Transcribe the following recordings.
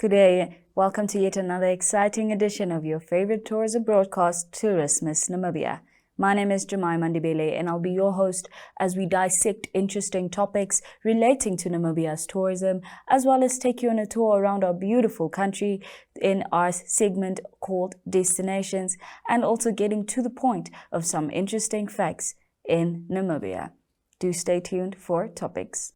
Good day. Welcome to yet another exciting edition of your favorite tourism broadcast, Tourismus Namibia. My name is Jemima Ndibele and I'll be your host as we dissect interesting topics relating to Namibia's tourism, as well as take you on a tour around our beautiful country in our segment called Destinations, and also getting to the point of some interesting facts in Namibia. Do stay tuned for topics.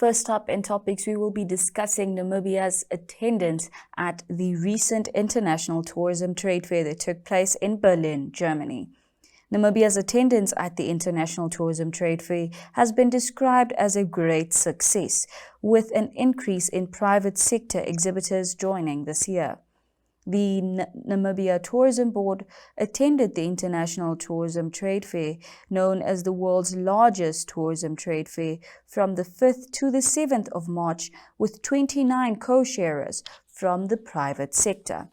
First up in topics, we will be discussing Namibia's attendance at the recent International Tourism Trade Fair that took place in Berlin, Germany. Namibia's attendance at the International Tourism Trade Fair has been described as a great success, with an increase in private sector exhibitors joining this year. The Namibia Tourism Board attended the International Tourism Trade Fair, known as the world's largest tourism trade fair, from the 5th to the 7th of March, with 29 co-sharers from the private sector.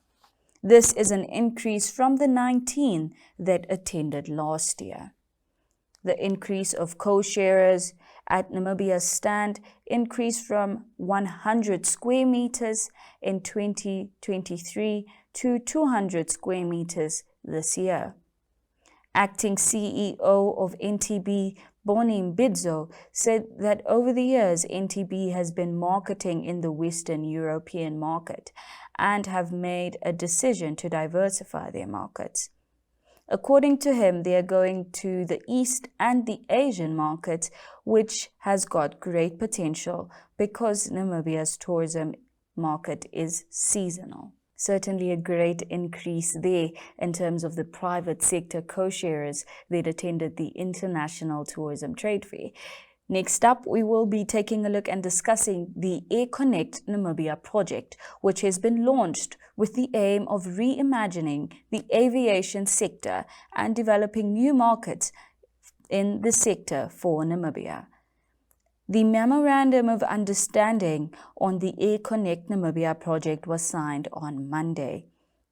This is an increase from the 19 that attended last year. The increase of co-sharers at Namibia's stand increased from 100 square meters in 2023 to 200 square meters this year. Acting CEO of ITB, Berlin said that over the years, ITB has been marketing in the Western European market and have made a decision to diversify their markets. According to him, they are going to the East and the Asian markets, which has got great potential because Namibia's tourism market is seasonal. Certainly a great increase there in terms of the private sector co-sharers that attended the International Tourism Trade Fair. Next up, we will be taking a look and discussing the Air Connect Namibia project, which has been launched with the aim of reimagining the aviation sector and developing new markets in the sector for Namibia. The Memorandum of Understanding on the Air Connect Namibia project was signed on Monday.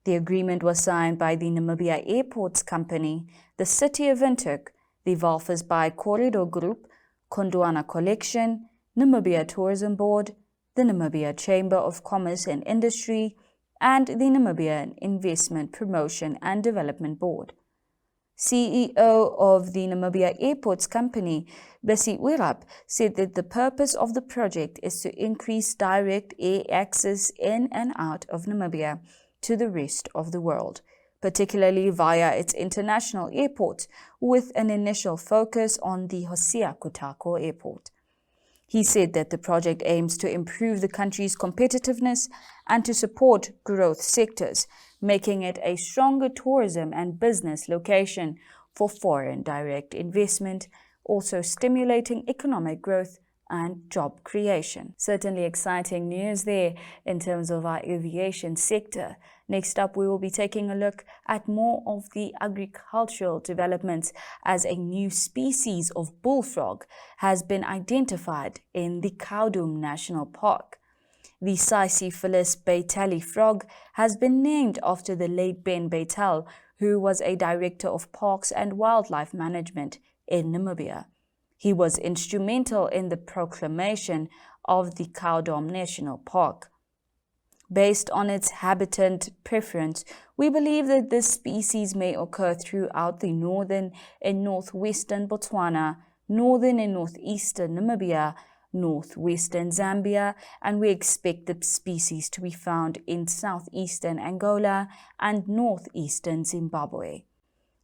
The agreement was signed by the Namibia Airports Company, the City of Windhoek, the Walvis Bay Corridor Group, Gondwana Collection, Namibia Tourism Board, the Namibia Chamber of Commerce and Industry, and the Namibia Investment Promotion and Development Board. CEO of the Namibia Airports Company, Bessie Wirap, said that the purpose of the project is to increase direct air access in and out of Namibia to the rest of the world, particularly via its international airport, with an initial focus on the Hosea Kutako Airport. He said that the project aims to improve the country's competitiveness and to support growth sectors, making it a stronger tourism and business location for foreign direct investment, also stimulating economic growth and job creation. Certainly exciting news there in terms of our aviation sector. Next up, we will be taking a look at more of the agricultural developments as a new species of bullfrog has been identified in the Kaudum National Park. The Sisyphilus Beitali frog has been named after the late Ben Beitel, who was a director of parks and wildlife management in Namibia. He was instrumental in the proclamation of the Kaudum National Park. Based on its habitat preference, we believe that this species may occur throughout the northern and northwestern Botswana, northern and northeastern Namibia, northwestern Zambia, and we expect the species to be found in southeastern Angola and northeastern Zimbabwe.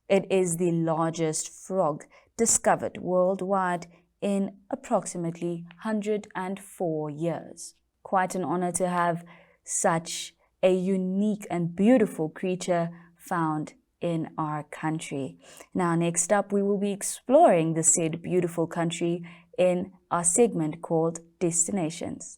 It is the largest frog discovered worldwide in approximately 104 years. Quite an honor to have such a unique and beautiful creature found in our country. Now, next up, we will be exploring the said beautiful country in our segment called Destinations.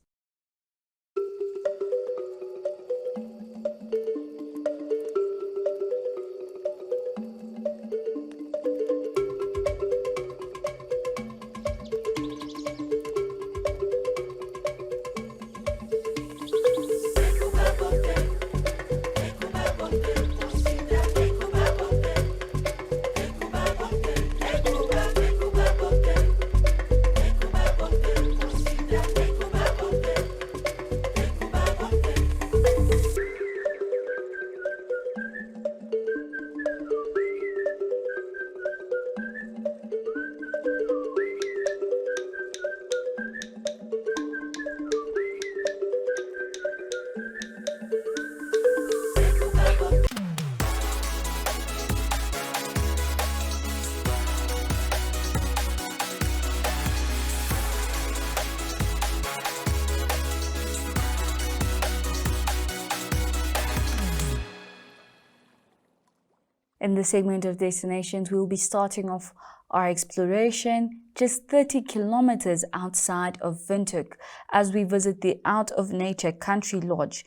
In this segment of Destinations, we will be starting off our exploration just 30 kilometers outside of Windhoek as we visit the Out of Nature Country Lodge,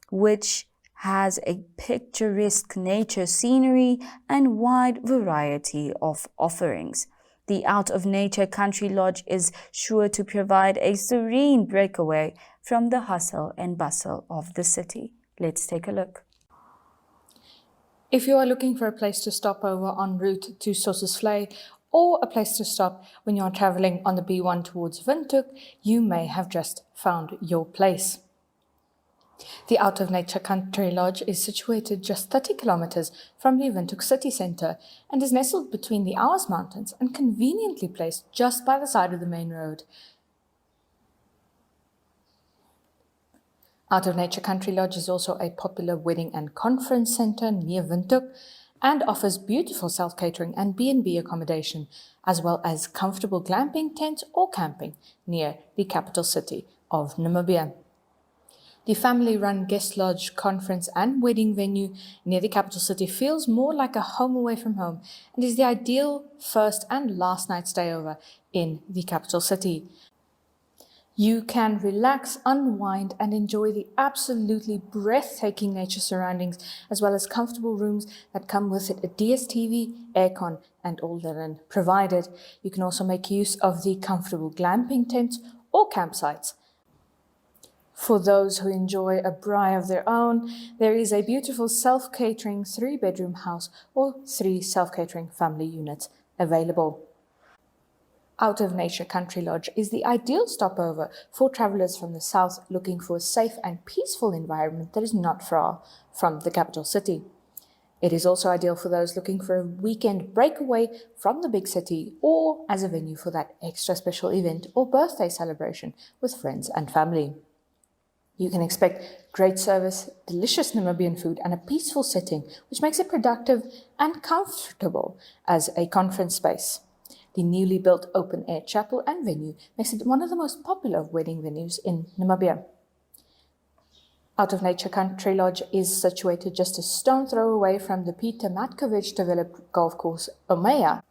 which has a picturesque nature scenery and wide variety of offerings. The Out of Nature Country Lodge is sure to provide a serene breakaway from the hustle and bustle of the city. Let's take a look. If you are looking for a place to stop over en route to Sossusvlei or a place to stop when you are traveling on the B1 towards Windhoek, you may have just found your place. The Out of Nature Country Lodge is situated just 30 kilometers from the Windhoek city centre and is nestled between the Ouwes Mountains and conveniently placed just by the side of the main road. Out of Nature Country Lodge is also a popular wedding and conference centre near Windhoek and offers beautiful self-catering and B&B accommodation, as well as comfortable glamping tents or camping near the capital city of Namibia. The family-run guest lodge, conference and wedding venue near the capital city feels more like a home away from home and is the ideal first and last night stay over in the capital city. You can relax, unwind and enjoy the absolutely breathtaking nature surroundings as well as comfortable rooms that come with it a DSTV, aircon and all linen provided. You can also make use of the comfortable glamping tents or campsites. For those who enjoy a braai of their own, there is a beautiful self-catering 3-bedroom house or 3 self-catering family units available. Out of Nature Country Lodge is the ideal stopover for travellers from the south looking for a safe and peaceful environment that is not far from the capital city. It is also ideal for those looking for a weekend breakaway from the big city or as a venue for that extra special event or birthday celebration with friends and family. You can expect great service, delicious Namibian food and a peaceful setting which makes it productive and comfortable as a conference space. The newly built open-air chapel and venue makes it one of the most popular wedding venues in Namibia. Out of Nature Country Lodge is situated just a stone throw away from the Peter Matkovich developed golf course Omea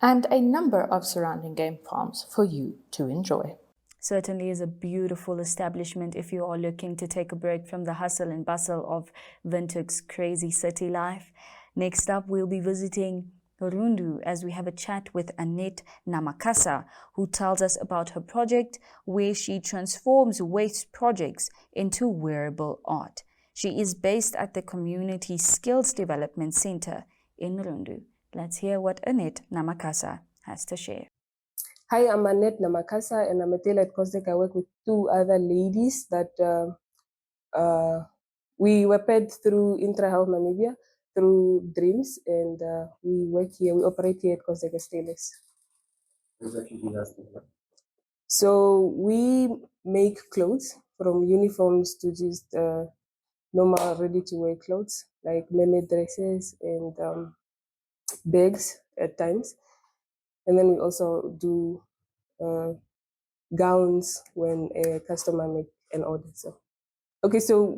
and a number of surrounding game farms for you to enjoy. Certainly is a beautiful establishment if you are looking to take a break from the hustle and bustle of Windhoek's crazy city life. Next up, we'll be visiting Rundu as we have a chat with Annette Namakasa, who tells us about her project where she transforms waste projects into wearable art. She is based at the Community Skills Development Center in Rundu. Let's hear what Annette Namakasa has to share. Hi, I'm Annette Namakasa and I'm a tailor at Cosdec. I work with 2 other ladies that we were paired through Intra-Health Namibia, through Dreams, and we work here, we operate here at Cosdec as tailors. Exactly. So we make clothes from uniforms to just normal ready-to-wear clothes, like mermaid dresses and bags at times. And then we also do gowns when a customer makes an order. So, okay, so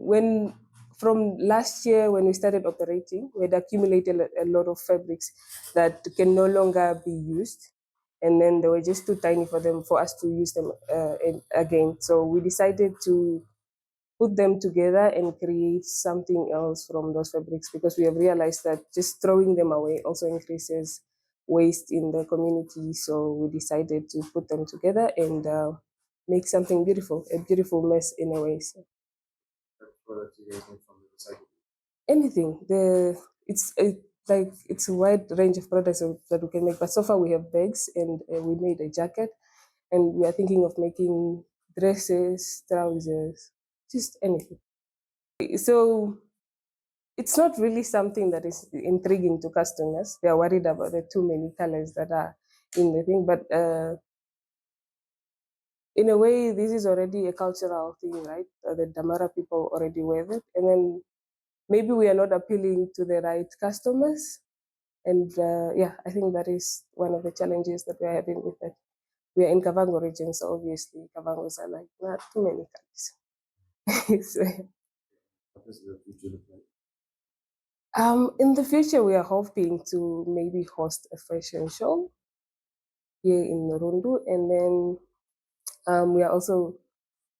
from last year when we started operating, we had accumulated a lot of fabrics that can no longer be used. and then they were just too tiny for us to use them again. So we decided to put them together and create something else from those fabrics, because we have realized that just throwing them away also increases waste in the community. So we decided to put them together and make something beautiful, a beautiful mess in a way. So anything, it's a wide range of products that we can make, but so far we have bags, and we made a jacket, and we are thinking of making dresses, trousers, just anything. So it's not really something that is intriguing to customers. They are worried about the too many colors that are in the thing, but in a way, this is already a cultural thing, right? The Damara people already wear it, and then maybe we are not appealing to the right customers. And I think that is one of the challenges that we're having with it. We are in Kavango region, so obviously Kavangos are like, not too many colors. So, what does the future look like? in the future, we are hoping to maybe host a fashion show here in Rundu, and then we are also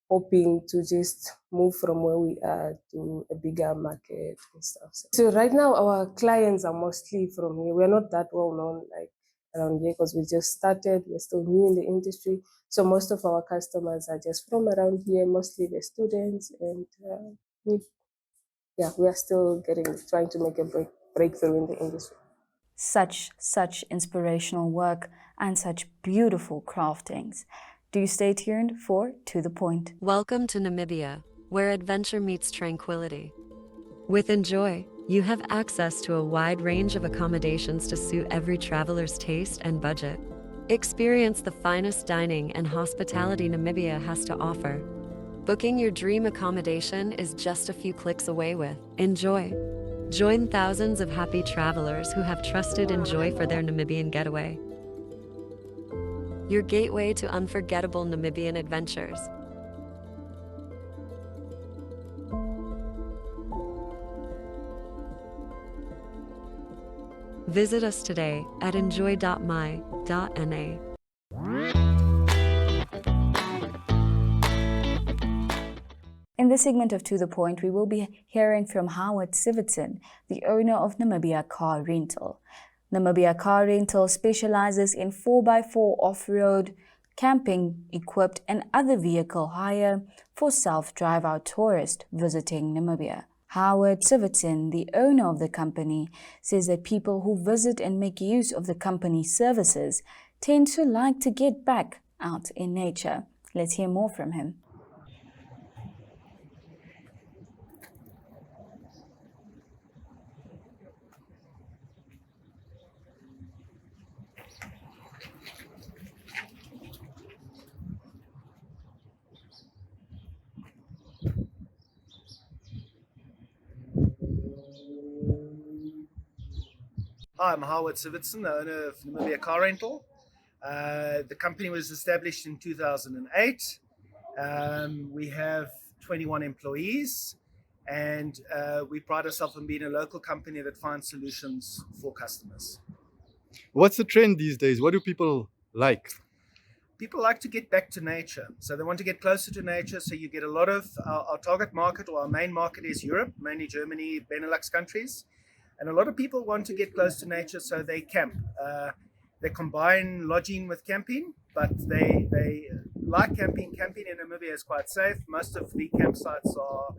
hoping to just move from where we are to a bigger market and stuff. So right now, our clients are mostly from here. We're not that well known like around here because we just started. We're still new in the industry. So most of our customers are just from around here, mostly the students. And we are still trying to make a breakthrough in the industry. Such inspirational work and such beautiful craftings. Do stay tuned for To The Point. Welcome to Namibia, where adventure meets tranquility. With Enjoy, you have access to a wide range of accommodations to suit every traveler's taste and budget. Experience the finest dining and hospitality Namibia has to offer. Booking your dream accommodation is just a few clicks away with Enjoy. Join thousands of happy travelers who have trusted Enjoy for their Namibian getaway. Your gateway to unforgettable Namibian adventures. Visit us today at enjoy.my.na. In this segment of To The Point, we will be hearing from Howard Sivitson, the owner of Namibia Car Rental. Namibia Car Rental specializes in 4x4 off-road, camping-equipped and other vehicle hire for self-drive-out tourists visiting Namibia. Howard Sivitson, the owner of the company, says that people who visit and make use of the company's services tend to like to get back out in nature. Let's hear more from him. Hi, I'm Howard Sivitson, the owner of Namibia Car Rental. The company was established in 2008. We have 21 employees, and we pride ourselves on being a local company that finds solutions for customers. What's the trend these days? What do people like? People like to get back to nature. So they want to get closer to nature. So you get a lot of our target market, or our main market is Europe, mainly Germany, Benelux countries. And a lot of people want to get close to nature, so they camp. They combine lodging with camping, but they like camping. Camping in Namibia is quite safe. Most of the campsites are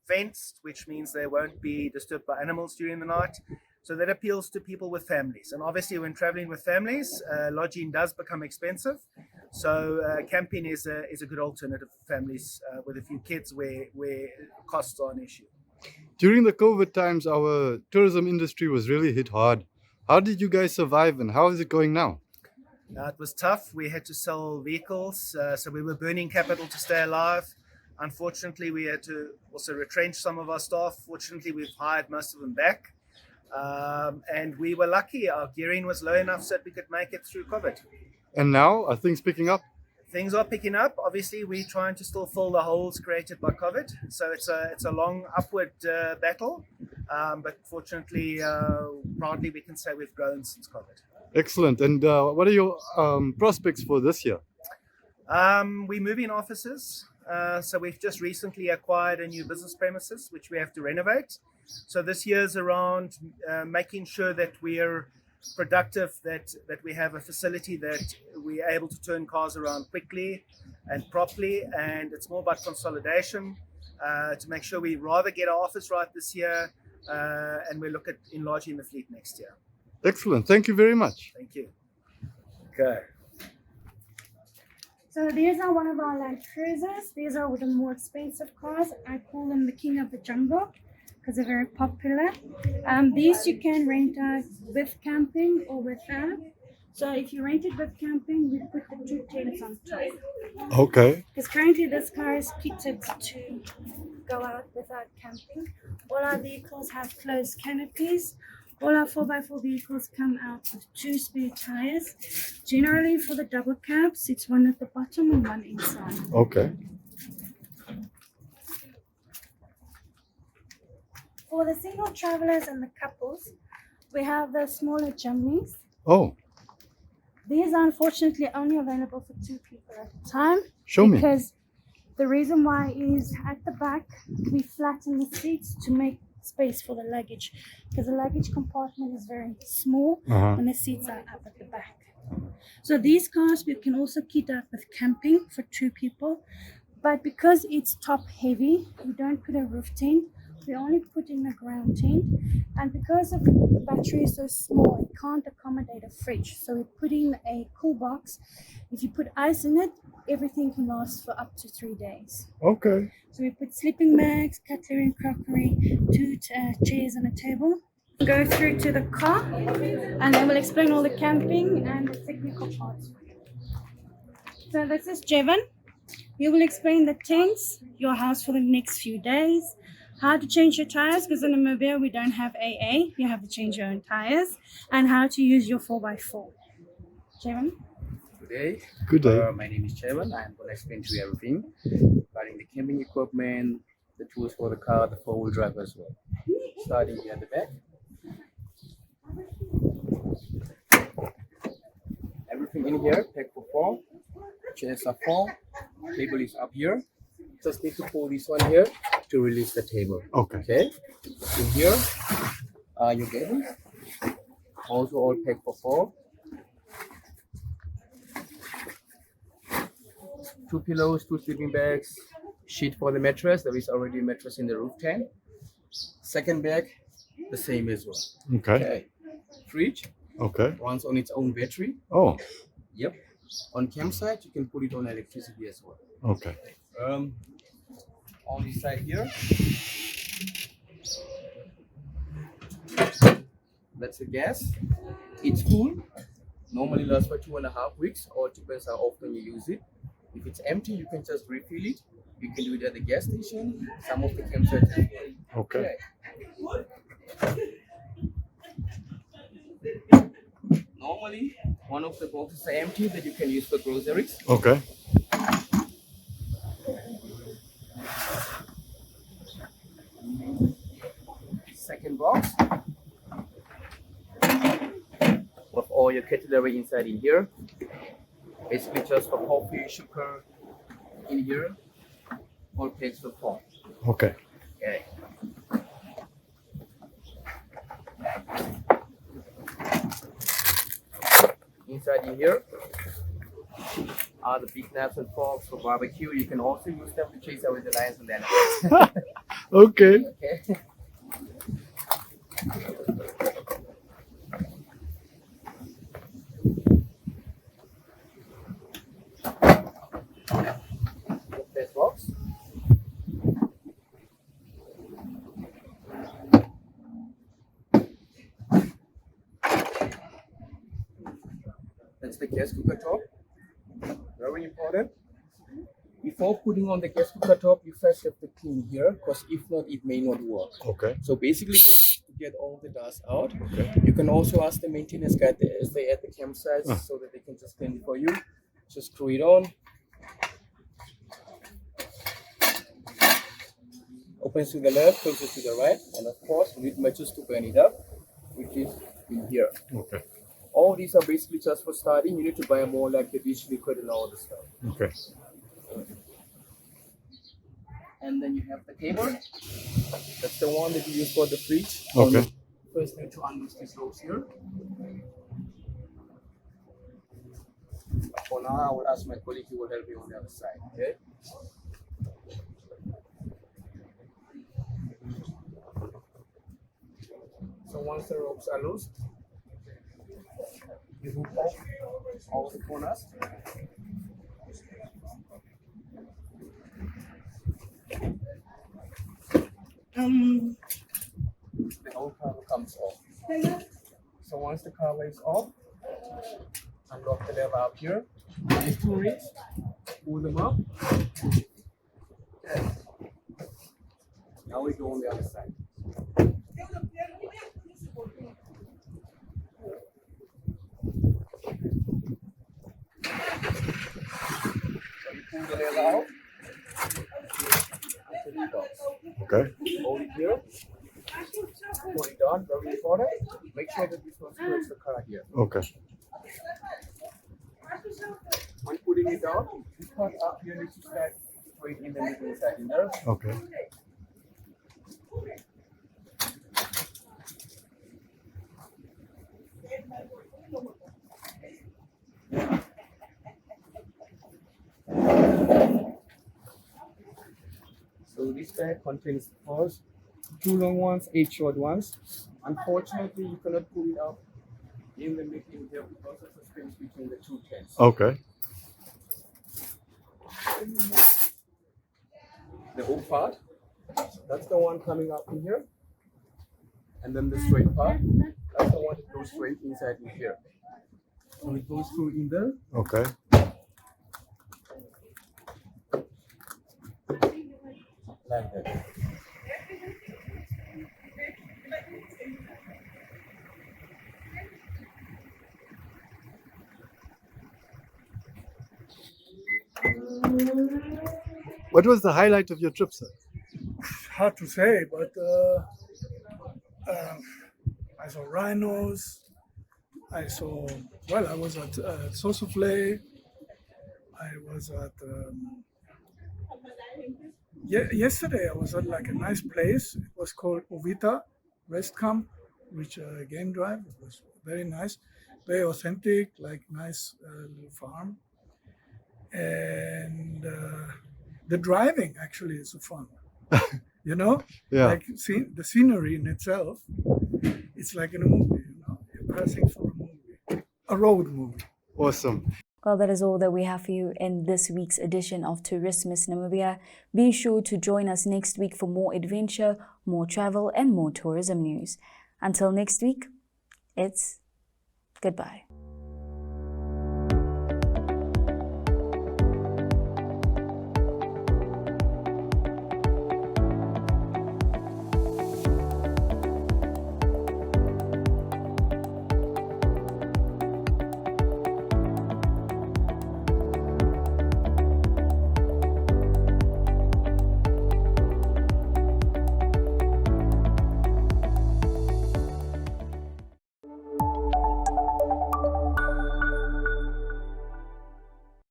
fenced, which means they won't be disturbed by animals during the night. So that appeals to people with families. And obviously when traveling with families, lodging does become expensive. So camping is a good alternative for families with a few kids where costs are an issue. During the COVID times, our tourism industry was really hit hard. How did you guys survive, and how is it going now? It was tough. We had to sell vehicles, so we were burning capital to stay alive. Unfortunately, we had to also retrench some of our staff. Fortunately, we've hired most of them back. And we were lucky. Our gearing was low enough so that we could make it through COVID. And now, are things picking up? Things are picking up. Obviously, we're trying to still fill the holes created by COVID. So it's a long upward battle. But fortunately, proudly, we can say we've grown since COVID. Excellent. And what are your prospects for this year? We're moving offices. So we've just recently acquired a new business premises, which we have to renovate. So this year's around making sure that we're productive, that we have a facility that we're able to turn cars around quickly and properly. And it's more about consolidation to make sure we rather get our office right this year and we look at enlarging the fleet next year. Excellent. Thank you very much. Thank you. Okay. So these are one of our Land Cruisers. These are the more expensive cars. I call them the king of the jungle because they're very popular. These you can rent out with camping or without. So if you rent it with camping, we put the 2 tents on top. Okay. Because currently this car is kitted to go out without camping. All our vehicles have closed canopies. All our 4x4 vehicles come out with 2 spare tires. Generally for the double cabs, it's one at the bottom and one inside. Okay. For the single travelers and the couples, we have the smaller chimneys. Oh, These are unfortunately only available for 2 people at a time. show me. Because the reason why is at the back, we flatten the seats to make space for the luggage. Because the luggage compartment is very small and the seats are up at the back. So these cars we can also kit out with camping for 2 people. But because it's top heavy, we don't put a roof tent. We only put in a ground tent. And because of the battery is so small, it can't accommodate a fridge. So we put in a cool box. If you put ice in it, everything can last for up to 3 days. Okay. So we put sleeping bags, cutlery and crockery, 2 chairs and a table. Go through to the car and then we'll explain all the camping and the technical parts. So this is Jevon. He will explain the tents, your house for the next few days, how to change your tires, because in Namibia we don't have AA, you have to change your own tires, and how to use your 4x4. Jevon? Good day. Good day. My name is Chairman. I'm going to explain to you everything regarding the camping equipment, the tools for the car, the 4-wheel drive as well. Starting here at the back. Everything in here, packed for 4. Chairs are 4. Table is up here. Just need to pull this one here to release the table. Okay. Okay. In here are your gadgets. Also all packed for 4. 2 pillows, 2 sleeping bags, sheet for the mattress. There is already a mattress in the roof tent. Second bag, the same as well. Okay. Fridge Okay. runs on its own battery. Oh, Yep. On campsite, you can put it on electricity as well. okay. On this side here, that's the gas. It's full. Normally lasts for 2.5 weeks, or it depends how often you use it. If it's empty, you can just refill it. You can do it at the gas station. Some of the campsites as well. Okay. Normally, one of the boxes are empty that you can use for groceries. Okay. Second box with all your cutlery inside in here. Basically just for coffee, sugar in here. All packs for 4. Okay. Okay. Inside in here are the big knives and forks for barbecue. You can also use them to chase away the lions and the animals. Okay. Okay. This box. That's the gas cooker top. Very important. Before putting on the gas cooker top, you first have to clean here, because if not, it may not work. Okay. So basically, just to get all the dust out, you can also ask the maintenance guy as they at the campsite so that they can just clean it for you. Just screw it on. Opens to the left, closes to the right, and of course, you need matches to burn it up, which is in here. Okay. All these are basically just for starting. You need to buy more like the beach liquid and all the stuff. Okay. And then you have the cable. That's the one that you use for the fridge. Okay. First need to unloose these ropes here. For now, I will ask my colleague who will help me on the other side. Okay. So once the ropes are loose, you hook off all the corners. The whole cover comes off. So once the cover is off, unlock the lever up here. These two rings, pull them up. Now we go on the other side. So you pull the lever out. Until it goes. Okay. Hold it here. Pull it down, very important. Make sure that this one squares the car here. Okay. When putting it down, this part up here needs to slide straight in the middle inside in there. Okay. So this bag contains first 2 long ones, 8 short ones. Unfortunately, you cannot pull it out in the middle here because of the space between the two tents. Okay. The hook part, that's the one coming up in here. And then the straight part, that's the one that goes straight inside in here. So it goes through in there. Okay. Like that. What was the highlight of your trip, sir? Hard to say, but I saw rhinos. I was at Sosofle. I was at yesterday. I was at like a nice place. It was called Ovita Rest Camp, which game drive. It was very nice, very authentic, like nice little farm. And the driving actually is fun. You know, Yeah. like the scenery in itself, it's like in a movie. You know, you're passing through a movie, a road movie. Awesome. Well, that is all that we have for you in this week's edition of Tourismus Namibia. Be sure to join us next week for more adventure, more travel, and more tourism news. Until next week, it's goodbye.